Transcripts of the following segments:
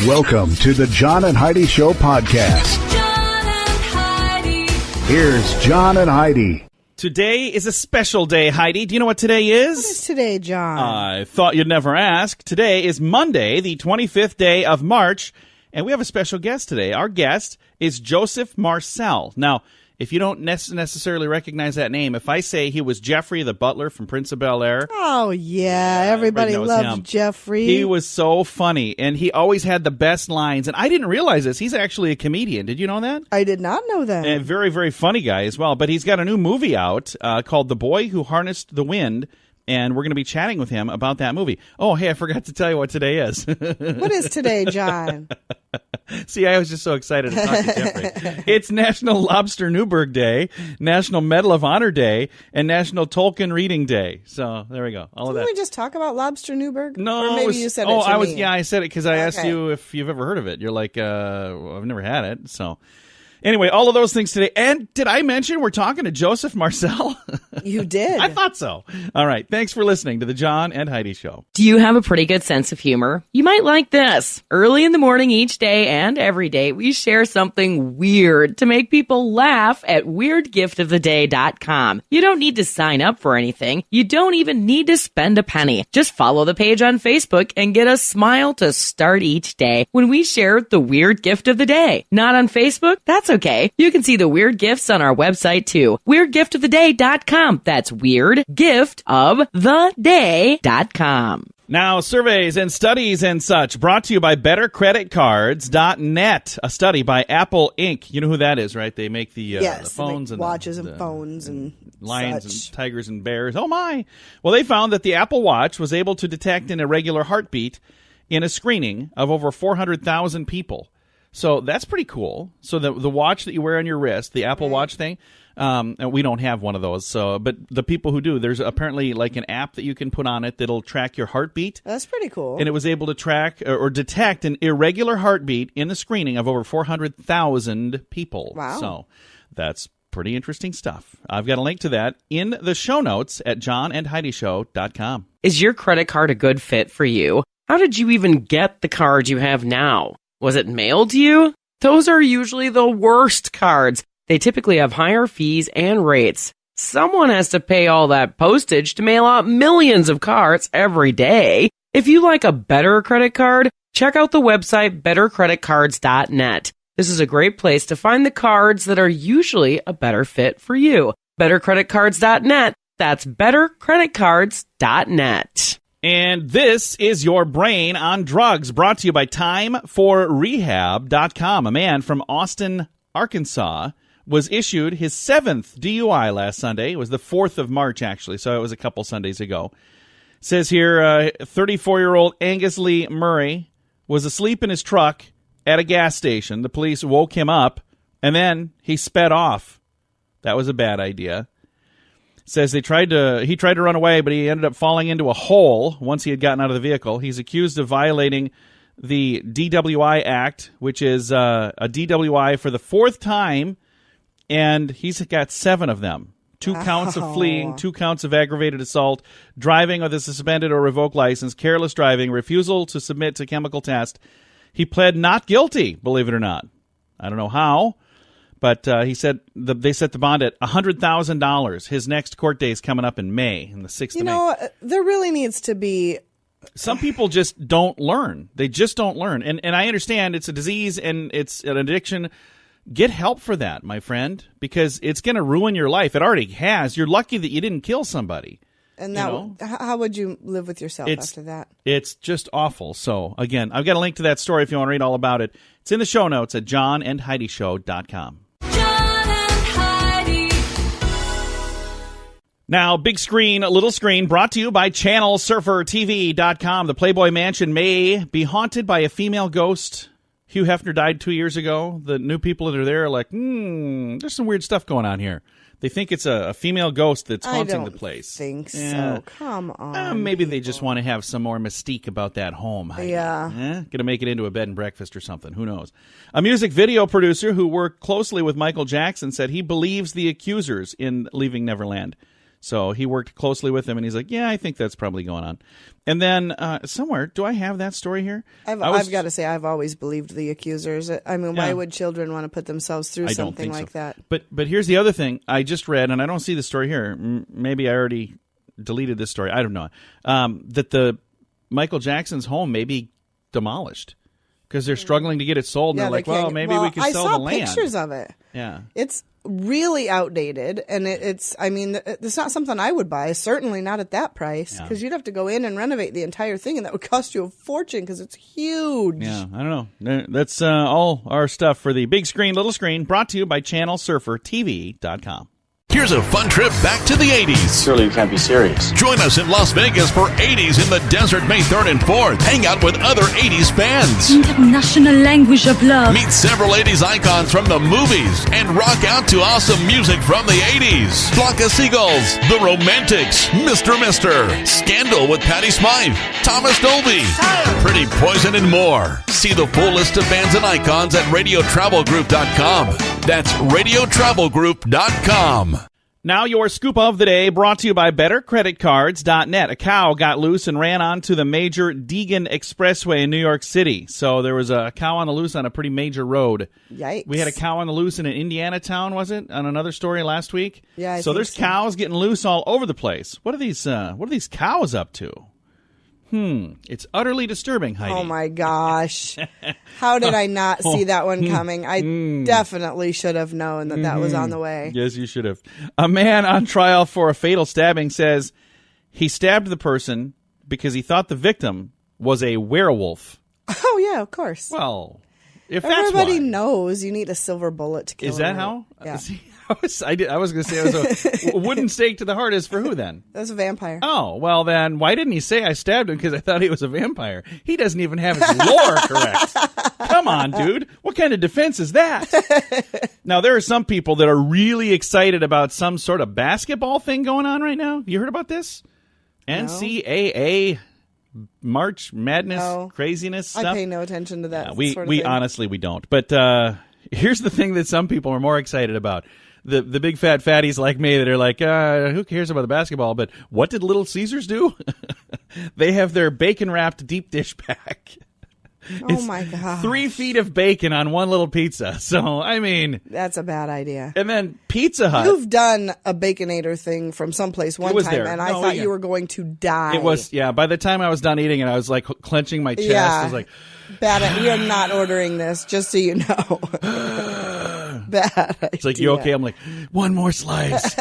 Welcome to the John and Heidi Show podcast. John and Heidi. Here's John and Heidi. Today is a special day, Heidi. Do you know what today is? What is today, John? I thought you'd never ask. Today is Monday, the 25th day of March, and we have a special guest today. Our guest is Joseph Marcell. Now, if you don't necessarily recognize that name, if I say he was Geoffrey the Butler from Prince of Bel-Air. Oh, yeah. Everybody knows loves him. Geoffrey. He was so funny, and he always had the best lines. And I didn't realize this. He's actually a comedian. Did you know that? I did not know that. And a very, very funny guy as well. But he's got a new movie out called The Boy Who Harnessed the Wind, and we're going to be chatting with him about that movie. Oh, hey, I forgot to tell you what today is. What is today, John? See, I was just so excited to talk to Geoffrey. It's National Lobster Newberg Day, National Medal of Honor Day, and National Tolkien Reading Day. So there we go. All of Didn't that. we just talk about Lobster Newberg? No, or maybe you said it to me. Yeah, I said it because I asked Okay. you if you've ever heard of it. You're like, well, I've never had it. So anyway, all of those things today. And did I mention we're talking to Joseph Marcell? You did. I thought so. All right. Thanks for listening to the John and Heidi Show. Do you have a pretty good sense of humor? You might like this. Early in the morning each day and every day, we share something weird to make people laugh at weirdgiftoftheday.com. You don't need to sign up for anything. You don't even need to spend a penny. Just follow the page on Facebook and get a smile to start each day when we share the weird gift of the day. Not on Facebook? That's okay. You can see the weird gifts on our website too. weirdgiftoftheday.com. That's weirdgiftoftheday.com. Now, surveys and studies and such brought to you by bettercreditcards.net, a study by Apple Inc. You know who that is, right? They make the yes, phones they make and watches the and phones and lions such. and tigers and bears. Oh, my. Well, they found that the Apple Watch was able to detect an irregular heartbeat in a screening of over 400,000 people. So that's pretty cool. So the watch that you wear on your wrist, the Apple Watch thing, and we don't have one of those. So, but the people who do, there's apparently like an app that you can put on it that'll track your heartbeat. That's pretty cool. And it was able to track or detect an irregular heartbeat in the screening of over 400,000 people. Wow. So that's pretty interesting stuff. I've got a link to that in the show notes at johnandheidishow.com. Is your credit card a good fit for you? How did you even get the card you have now? Was it mailed to you? Those are usually the worst cards. They typically have higher fees and rates. Someone has to pay all that postage to mail out millions of cards every day. If you like a better credit card, check out the website bettercreditcards.net. This is a great place to find the cards that are usually a better fit for you. Bettercreditcards.net. That's bettercreditcards.net. And this is your brain on drugs, brought to you by timeforrehab.com. A man from Austin, Arkansas, was issued his 7th DUI last Sunday. It was the 4th of March, actually, so it was a couple Sundays ago. It says here, 34-year-old Angus Lee Murray was asleep in his truck at a gas station. The police woke him up, and then he sped off. That was a bad idea. Says he tried to run away, but he ended up falling into a hole once he had gotten out of the vehicle. He's accused of violating the DWI Act, which is a DWI for the 4th time, and he's got 7 of them. 2 counts of fleeing, 2 counts of aggravated assault, driving with a suspended or revoked license, careless driving, refusal to submit to chemical test. He pled not guilty, believe it or not. I don't know how. But he said they set the bond at $100,000. His next court day is coming up in May, in the 6th of May. You know, there really needs to be... Some people just don't learn. They just don't learn. And I understand it's a disease and it's an addiction. Get help for that, my friend, because it's going to ruin your life. It already has. You're lucky that you didn't kill somebody. And that, how would you live with yourself after that? It's just awful. So, again, I've got a link to that story if you want to read all about it. It's in the show notes at johnandheidishow.com. Now, big screen, little screen, brought to you by ChannelSurferTV.com. The Playboy Mansion may be haunted by a female ghost. Hugh Hefner died 2 years ago. The new people that are there are like, there's some weird stuff going on here. They think it's a female ghost that's haunting the place. I don't think so. Come on. Maybe they just want to have some more mystique about that home. Yeah. Going to make it into a bed and breakfast or something. Who knows? A music video producer who worked closely with Michael Jackson said he believes the accusers in Leaving Neverland. So he worked closely with him, and he's like, yeah, I think that's probably going on. And then somewhere, do I have that story here? I've got to say, I've always believed the accusers. I mean, why would children want to put themselves through something like that? But here's the other thing I just read, and I don't see the story here. Maybe I already deleted this story. I don't know. That the Michael Jackson's home may be demolished because they're struggling to get it sold. And they're like, well, maybe we can sell the land. I saw pictures of it. Yeah. It's really outdated, and it's not something I would buy, certainly not at that price, because you'd have to go in and renovate the entire thing, and that would cost you a fortune because it's huge. Yeah, I don't know. That's all our stuff for the Big Screen, Little Screen, brought to you by ChannelSurferTV.com. Here's a fun trip back to the 80s. Surely you can't be serious. Join us in Las Vegas for 80s in the Desert May 3rd and 4th. Hang out with other 80s fans. International language of love. Meet several 80s icons from the movies and rock out to awesome music from the 80s. Flock of Seagulls, The Romantics, Mr. Scandal with Patti Smythe, Thomas Dolby, Pretty Poison, and more. See the full list of bands and icons at radiotravelgroup.com. That's radiotravelgroup.com. Now your scoop of the day, brought to you by BetterCreditCards.net. A cow got loose and ran onto the major Deegan Expressway in New York City. So there was a cow on the loose on a pretty major road. Yikes. We had a cow on the loose in an Indiana town, was it? On another story last week? Yeah, I so think there's so. cows getting loose all over the place. What are these cows up to? It's utterly disturbing, Heidi. Oh, my gosh. How did I not see that one coming? I definitely should have known that was on the way. Yes, you should have. A man on trial for a fatal stabbing says he stabbed the person because he thought the victim was a werewolf. Oh, yeah, of course. Well, if that's Everybody why. knows you need a silver bullet to kill Is that a how? Yeah. See, I was going to say it was a wooden stake to the heart is for who then? That's a vampire. Oh, well then, why didn't he say I stabbed him because I thought he was a vampire? He doesn't even have his lore correct. Come on, dude. What kind of defense is that? Now, there are some people that are really excited about some sort of basketball thing going on right now. You heard about this? NCAA March Madness craziness stuff? I pay no attention to that we sort of thing. honestly, we don't. But here's the thing that some people are more excited about. The big fat fatties like me that are like, who cares about the basketball? But what did Little Caesars do? They have their bacon-wrapped deep dish pack. Oh, my God. 3 feet of bacon on one little pizza. So, I mean... That's a bad idea. And then Pizza Hut... You've done a Baconator thing from someplace one time, there. and I thought you were going to die. It was, yeah. By the time I was done eating it, I was like clenching my chest. I was like... Bad. You're not ordering this, just so you know. Bad. It's like, you okay? I'm like, one more slice.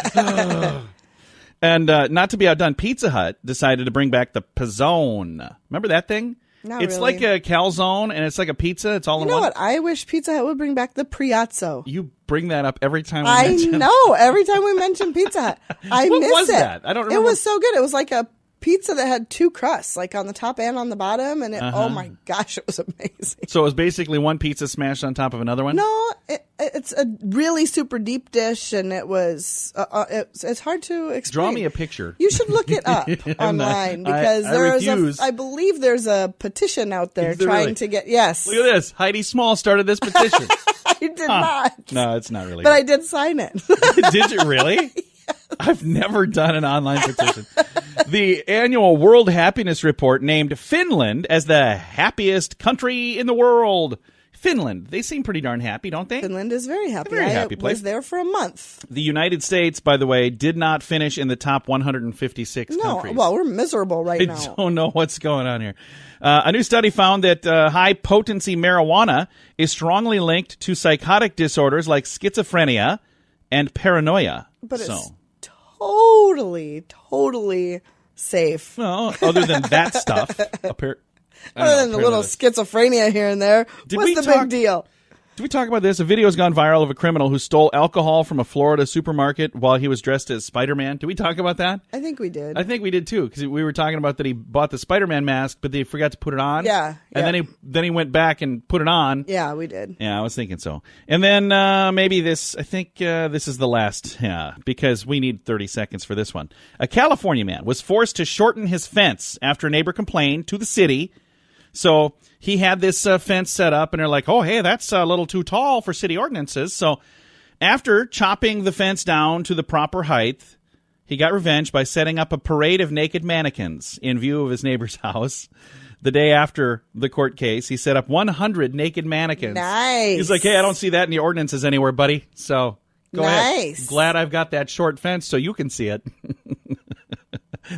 And not to be outdone, Pizza Hut decided to bring back the Pizzone. Remember that thing? Not it's really. like a calzone, and it's like a pizza. It's all in You know one. what? I wish Pizza Hut would bring back the Priazzo. You bring that up every time we I mention know. Every time we mention Pizza Hut, I What miss was it. that? I don't remember. It was so good. It was like a pizza that had 2 crusts, like on the top and on the bottom, and oh my gosh, it was amazing. So it was basically one pizza smashed on top of another one? No, it's a really super deep dish, and it was it's hard to explain. Draw me a picture. You should look it up online because I believe there's a petition out there trying really? to get yes. Look at this. Heidi Small started this petition. I did not. No, it's not really. But I did sign it. Did you really? I've never done an online petition. The annual World Happiness Report named Finland as the happiest country in the world. Finland, they seem pretty darn happy, don't they? Finland is very happy. Very happy I place. was there for a month. The United States, by the way, did not finish in the top 156 No, countries. well, we're miserable right now. I don't know what's going on here. A new study found that high-potency marijuana is strongly linked to psychotic disorders like schizophrenia and paranoia. But it's totally safe. Well, other than that stuff. Other than the little schizophrenia here and there. What's the big deal? Did we talk about this? A video has gone viral of a criminal who stole alcohol from a Florida supermarket while he was dressed as Spider-Man. Did we talk about that? I think we did. I think we did too, because we were talking about that he bought the Spider-Man mask, but they forgot to put it on. Yeah. And then he went back and put it on. Yeah, we did. Yeah, I was thinking so. And then maybe this, I think this is the last, because we need 30 seconds for this one. A California man was forced to shorten his fence after a neighbor complained to the city. So he had this fence set up, and they're like, oh, hey, that's a little too tall for city ordinances. So after chopping the fence down to the proper height, He got revenge by setting up a parade of naked mannequins in view of his neighbor's house. The day after the court case, he set up 100 naked mannequins. Nice. He's like, hey, I don't see that in the ordinances anywhere, buddy. So go ahead. Glad I've got that short fence so you can see it.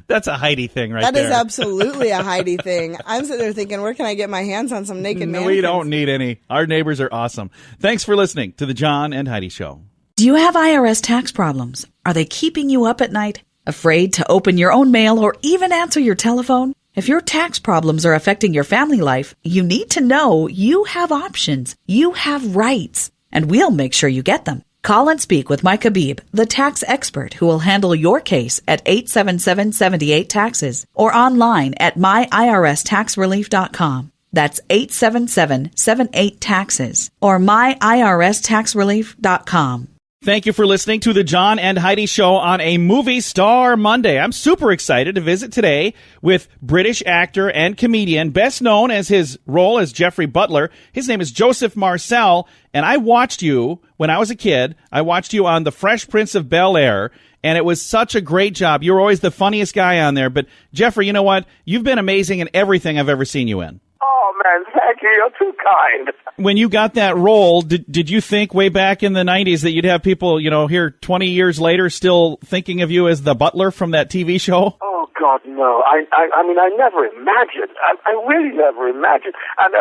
That's a Heidi thing right there. That is absolutely a Heidi thing. I'm sitting there thinking, where can I get my hands on some naked mannequins? We don't need any. Our neighbors are awesome. Thanks for listening to the John and Heidi Show. Do you have IRS tax problems? Are they keeping you up at night? Afraid to open your own mail or even answer your telephone? If your tax problems are affecting your family life, you need to know you have options. You have rights, and we'll make sure you get them. Call and speak with Mike Habib, the tax expert who will handle your case at 877-78-TAXES or online at myirs.taxrelief.com. That's 877-78-TAXES or myirs.taxrelief.com. Thank you for listening to the John and Heidi Show on a Movie Star Monday. I'm super excited to visit today with British actor and comedian, best known as his role as Geoffrey Butler. His name is Joseph Marcell, and I watched you when I was a kid. I watched you on the Fresh Prince of Bel-Air, and it was such a great job. You were always the funniest guy on there. But, Geoffrey, you know what? You've been amazing in everything I've ever seen you in. Oh, man, thank you. You're too kind. When you got that role, did you think way back in the 90s that you'd have people, here 20 years later still thinking of you as the butler from that TV show? Oh, God, no. I mean, I never imagined. I really never imagined. And,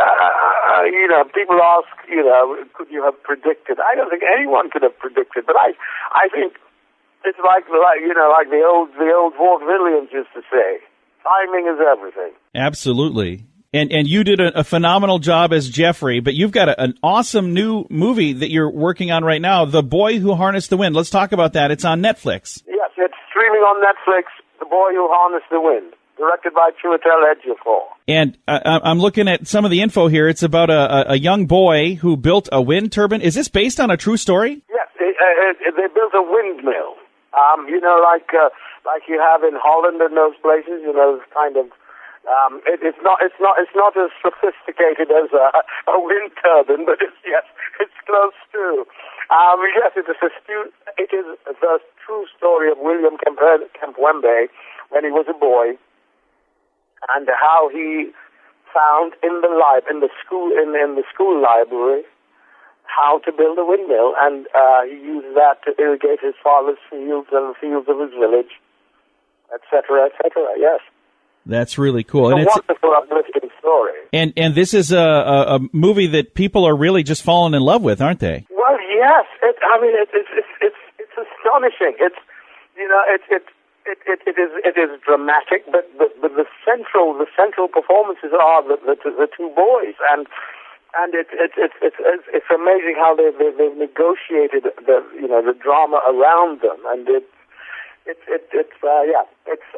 people ask, could you have predicted? I don't think anyone could have predicted, but I think it's like the old Walt Williams used to say, timing is everything. Absolutely. And you did a phenomenal job as Geoffrey, but you've got an awesome new movie that you're working on right now, The Boy Who Harnessed the Wind. Let's talk about that. It's on Netflix. Yes, it's streaming on Netflix, The Boy Who Harnessed the Wind, directed by Chiwetel Ejiofor. And I'm looking at some of the info here. It's about a young boy who built a wind turbine. Is this based on a true story? Yes, they built a windmill. Like you have in Holland and those places, kind of. It's not as sophisticated as a wind turbine, but it's close to. Yes, it is the true story of William Kamkwamba when he was a boy, and how he found in the school library how to build a windmill, and he used that to irrigate his father's fields and the fields of his village, etc., etc. Yes. That's really cool. It's a wonderful, uplifting story. And this is a movie that people are really just falling in love with, aren't they? Well, yes. It's astonishing. It is dramatic, but the central performances are the two boys, and it's amazing how they've negotiated the drama around them, and it's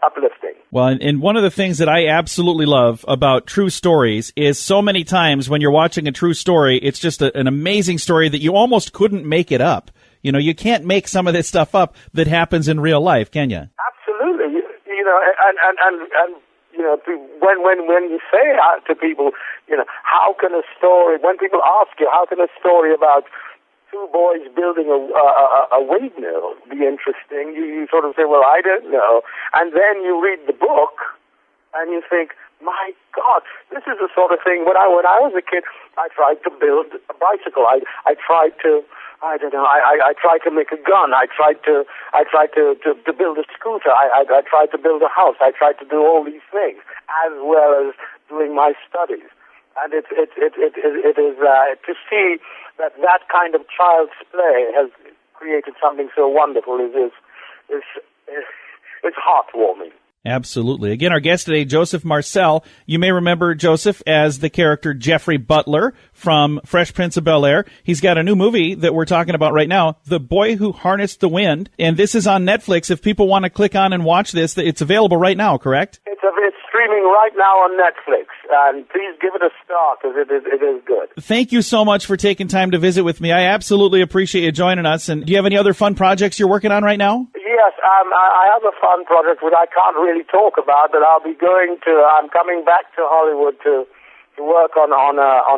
uplifting. Well, and one of the things that I absolutely love about true stories is so many times when you're watching a true story, it's just an amazing story that you almost couldn't make it up. You can't make some of this stuff up that happens in real life, can you? Absolutely. When you say to people, how can a story? When people ask you, how can a story about two boys building a windmill be interesting? You sort of say, well, I don't know. And then you read the book and you think, my God, this is the sort of thing. When I was a kid, I tried to build a bicycle. I tried to make a gun. I tried to build a scooter. I tried to build a house. I tried to do all these things as well as doing my studies. And it is to see that kind of child's play has created something so wonderful is heartwarming. Absolutely. Again, our guest today, Joseph Marcell. You may remember Joseph as the character Geoffrey Butler from Fresh Prince of Bel-Air. He's got a new movie that we're talking about right now, The Boy Who Harnessed the Wind. And this is on Netflix. If people want to click on and watch this, it's available right now, correct? It's streaming right now on Netflix. And please give it a star because it is good. Thank you so much for taking time to visit with me. I absolutely appreciate you joining us. And do you have any other fun projects you're working on right now? Yes, I have a fun project which I can't really talk about, but I'm coming back to Hollywood to work on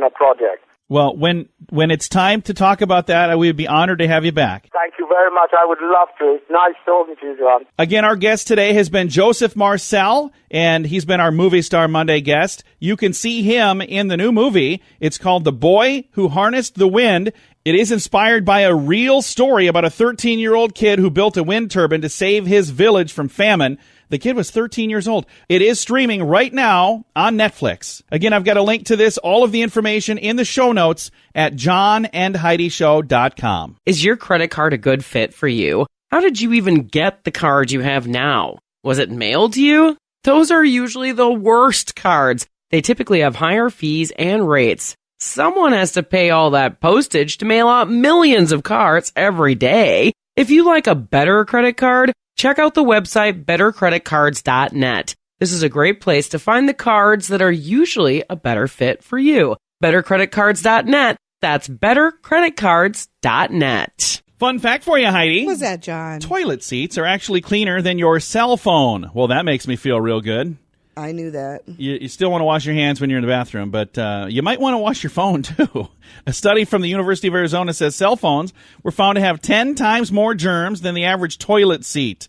a project. Well, when When it's time to talk about that, we would be honored to have you back. Thank you very much. I would love to. It's nice talking to you, John. Again, our guest today has been Joseph Marcell, and he's been our Movie Star Monday guest. You can see him in the new movie. It's called The Boy Who Harnessed the Wind. It is inspired by a real story about a 13-year-old kid who built a wind turbine to save his village from famine. The kid was 13 years old. It is streaming right now on Netflix. Again, I've got a link to this, all of the information in the show notes at johnandheidishow.com. Is your credit card a good fit for you? How did you even get the card you have now? Was it mailed to you? Those are usually the worst cards. They typically have higher fees and rates. Someone has to pay all that postage to mail out millions of cards every day. If you like a better credit card, check out the website bettercreditcards.net. This is a great place to find the cards that are usually a better fit for you. Bettercreditcards.net. That's bettercreditcards.net. Fun fact for you, Heidi. What's that, John? Toilet seats are actually cleaner than your cell phone. Well, that makes me feel real good. I knew that. You still want to wash your hands when you're in the bathroom, but you might want to wash your phone, too. A study from the University of Arizona says cell phones were found to have 10 times more germs than the average toilet seat.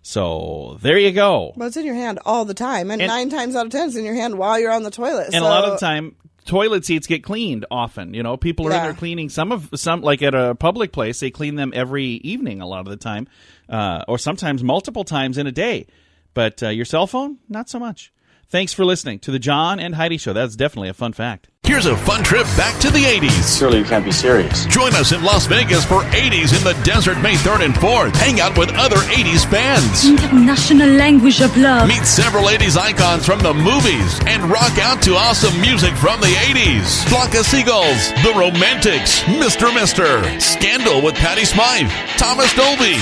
So, there you go. Well, it's in your hand all the time, and 9 times out of 10 it's in your hand while you're on the toilet. And a lot of the time, toilet seats get cleaned often. You know, people are in there cleaning some like at a public place, they clean them every evening a lot of the time, or sometimes multiple times in a day. But your cell phone, not so much. Thanks for listening to the John and Heidi Show. That's definitely a fun fact. Here's a fun trip back to the 80s. Surely you can't be serious. Join us in Las Vegas for 80s in the Desert, May 3rd and 4th. Hang out with other 80s bands. International language of love. Meet several 80s icons from the movies and rock out to awesome music from the 80s. Flock of Seagulls, The Romantics, Mr. Scandal with Patti Smythe, Thomas Dolby,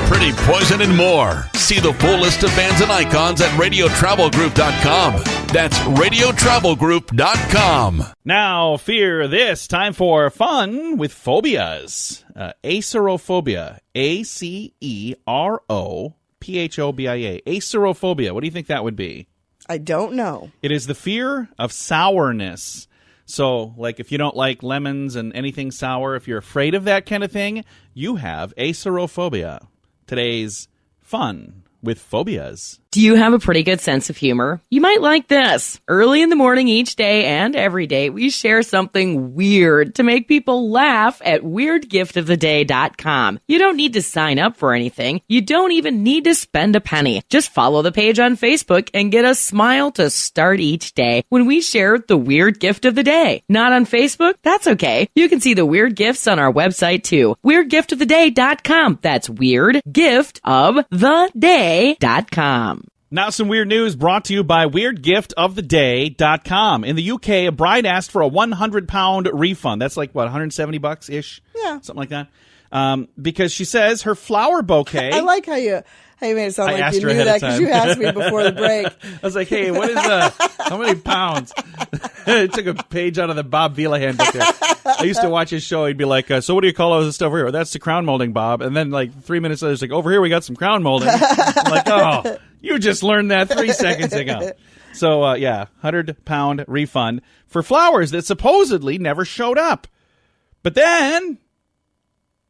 Pretty Poison, and more. See the full list of bands and icons at radiotravelgroup.com. That's radiotravelgroup.com. Now, fear this. Time for fun with phobias. Acerophobia. Acerophobia. Acerophobia. What do you think that would be? I don't know. It is the fear of sourness. So, like, if you don't like lemons and anything sour, if you're afraid of that kind of thing, you have acerophobia. Today's fun with phobias. Do you have a pretty good sense of humor? You might like this. Early in the morning each day and every day, we share something weird to make people laugh at weirdgiftoftheday.com. You don't need to sign up for anything. You don't even need to spend a penny. Just follow the page on Facebook and get a smile to start each day when we share the weird gift of the day. Not on Facebook? That's okay. You can see the weird gifts on our website too. weirdgiftoftheday.com. That's weirdgiftoftheday.com. Now some weird news brought to you by weirdgiftoftheday.com. In the UK, a bride asked for a 100-pound refund. That's like, what, $170-ish? Yeah. Something like that. Because she says her flower bouquet... I like how you made it sound like you knew ahead that of because time. you asked me before the break. I was like, hey, what is how many pounds? I took a page out of the Bob Vila handbook there. I used to watch his show. He'd be like, so what do you call all this stuff over here? That's the crown molding, Bob. And then like 3 minutes later, it's like, over here we got some crown molding. I'm like, oh, you just learned that 3 seconds ago. So, 100-pound refund for flowers that supposedly never showed up. But then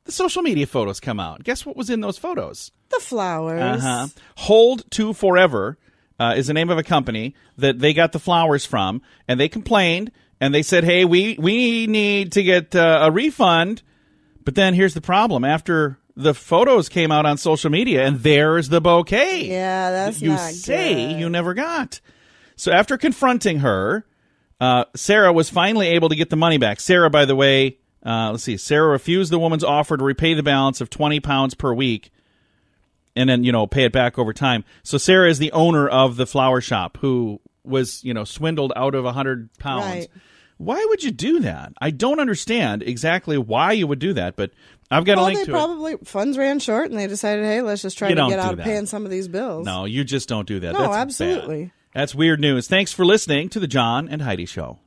the social media photos come out. Guess what was in those photos? The flowers. Hold to Forever is the name of a company that they got the flowers from, and they complained, and they said, hey, we need to get a refund. But then here's the problem. After the photos came out on social media, and there's the bouquet. Yeah, that's you not say good. you never got. So after confronting her, Sarah was finally able to get the money back. Sarah, by the way, Sarah refused the woman's offer to repay the balance of £20 per week and then, pay it back over time. So Sarah is the owner of the flower shop who was, swindled out of £100. Right. Why would you do that? I don't understand exactly why you would do that, but I've got a link to it. Probably funds ran short and they decided, hey, let's just try to get out of paying some of these bills. No, you just don't do that. No, That's absolutely. bad. That's weird news. Thanks for listening to the John and Heidi Show.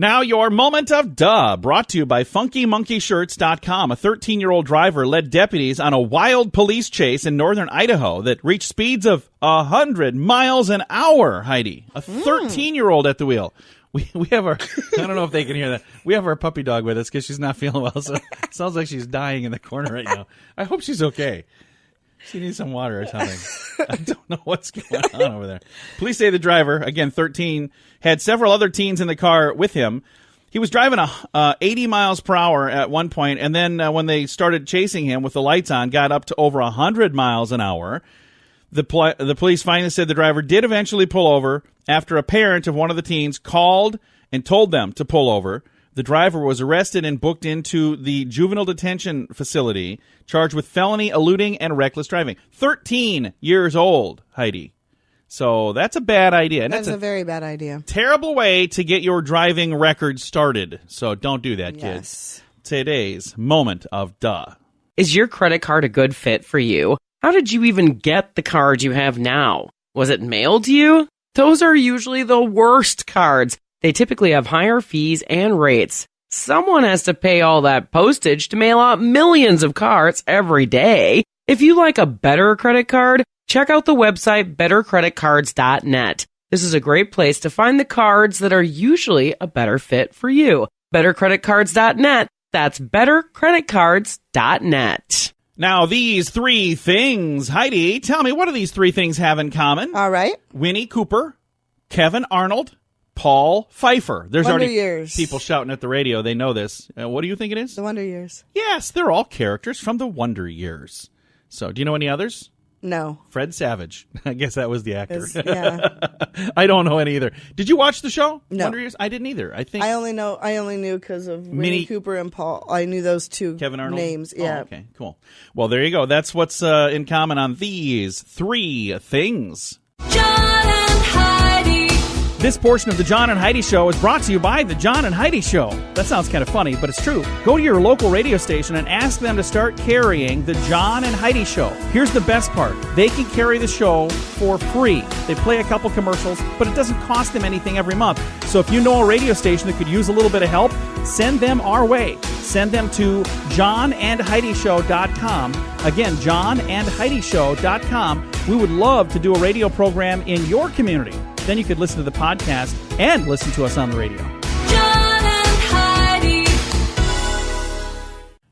Now your moment of duh, brought to you by FunkyMonkeyShirts.com. A 13-year-old driver led deputies on a wild police chase in northern Idaho that reached speeds of 100 miles an hour, Heidi. A 13-year-old at the wheel. We have our, I don't know if they can hear that. We have our puppy dog with us because she's not feeling well, so it sounds like she's dying in the corner right now. I hope she's okay. She needs some water or something. I don't know what's going on over there. Police say the driver, again 13, had several other teens in the car with him. He was driving 80 miles per hour at one point, and then when they started chasing him with the lights on, got up to over 100 miles an hour. The police finally said the driver did eventually pull over after a parent of one of the teens called and told them to pull over. The driver was arrested and booked into the juvenile detention facility, charged with felony, eluding, and reckless driving. 13 years old, Heidi. So that's a bad idea. And That's a very bad idea. Terrible way to get your driving record started. So don't do that, kids. Today's moment of duh. Is your credit card a good fit for you? How did you even get the card you have now? Was it mailed to you? Those are usually the worst cards. They typically have higher fees and rates. Someone has to pay all that postage to mail out millions of cards every day. If you like a better credit card, check out the website bettercreditcards.net. This is a great place to find the cards that are usually a better fit for you. Bettercreditcards.net. That's bettercreditcards.net. Now, these three things, Heidi, tell me, what do these three things have in common? All right. Winnie Cooper, Kevin Arnold, Paul Pfeiffer. There's Wonder already Years. people shouting at the radio. They know this. What do you think it is? The Wonder Years. Yes, they're all characters from the Wonder Years. So, do you know any others? No. Fred Savage. I guess that was the actor. Yeah. I don't know any either. Did you watch the show? No. Wonder Years? I didn't either. I think I only knew because of Winnie Cooper and Paul. I knew those two Kevin Arnold names. Yeah. Oh, okay, cool. Well, there you go. That's what's in common on these three things. This portion of the John and Heidi Show is brought to you by the John and Heidi Show. That sounds kind of funny, but it's true. Go to your local radio station and ask them to start carrying the John and Heidi Show. Here's the best part. They can carry the show for free. They play a couple commercials, but it doesn't cost them anything every month. So if you know a radio station that could use a little bit of help, send them our way. Send them to johnandheidishow.com. Again, johnandheidishow.com. We would love to do a radio program in your community. Then you could listen to the podcast and listen to us on the radio. John and Heidi.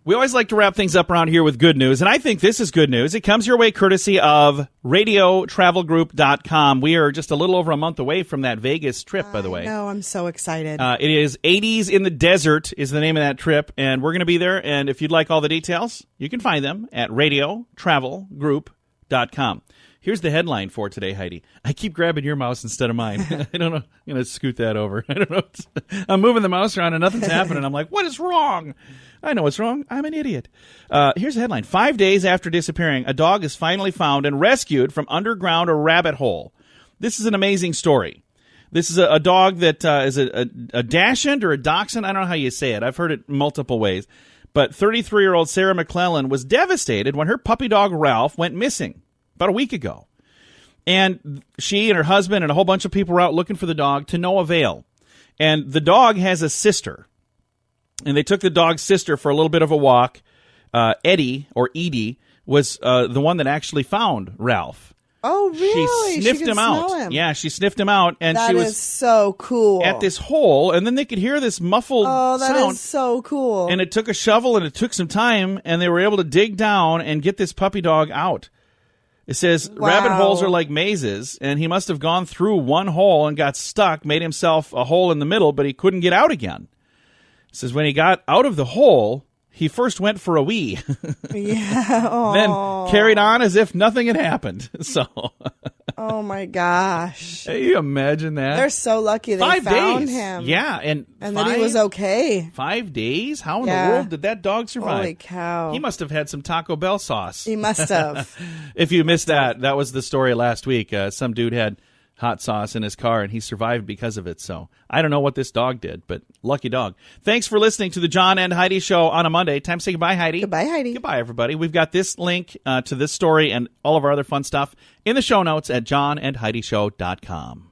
We always like to wrap things up around here with good news, and I think this is good news. It comes your way courtesy of radiotravelgroup.com. We are just a little over a month away from that Vegas trip, by the way. No, I'm so excited. It is 80s in the Desert is the name of that trip, and we're going to be there. And if you'd like all the details, you can find them at radiotravelgroup.com. Here's the headline for today, Heidi. I keep grabbing your mouse instead of mine. I don't know. I'm going to scoot that over. I don't know. I'm moving the mouse around and nothing's happening. I'm like, what is wrong? I know what's wrong. I'm an idiot. Here's the headline. 5 days after disappearing, a dog is finally found and rescued from underground a rabbit hole. This is an amazing story. This is a dog that is a dachshund or a dachshund. I don't know how you say it. I've heard it multiple ways. But 33-year-old Sarah McClellan was devastated when her puppy dog Ralph went missing about a week ago. And she and her husband and a whole bunch of people were out looking for the dog to no avail. And the dog has a sister. And they took the dog's sister for a little bit of a walk. Edie was the one that actually found Ralph. Oh, really? She sniffed him out. Yeah, she sniffed him out. And that she was is so cool. at this hole. And then they could hear this muffled that sound. is so cool. And it took a shovel and it took some time. And they were able to dig down and get this puppy dog out. It says rabbit holes are like mazes, and he must have gone through one hole and got stuck, made himself a hole in the middle, but he couldn't get out again. It says when he got out of the hole, he first went for a wee. Yeah. Then carried on as if nothing had happened. So. Oh, my gosh. Hey, you imagine that? They're so lucky they 5 found days. him. Yeah. And that he was okay. 5 days? How in the world did that dog survive? Holy cow. He must have had some Taco Bell sauce. He must have. If you missed that was the story last week. Some dude had hot sauce in his car, and he survived because of it. So I don't know what this dog did, but lucky dog. Thanks for listening to the John and Heidi Show on a Monday. Time to say goodbye, Heidi. Goodbye, Heidi. Goodbye, everybody. We've got this link to this story and all of our other fun stuff in the show notes at johnandheidishow.com.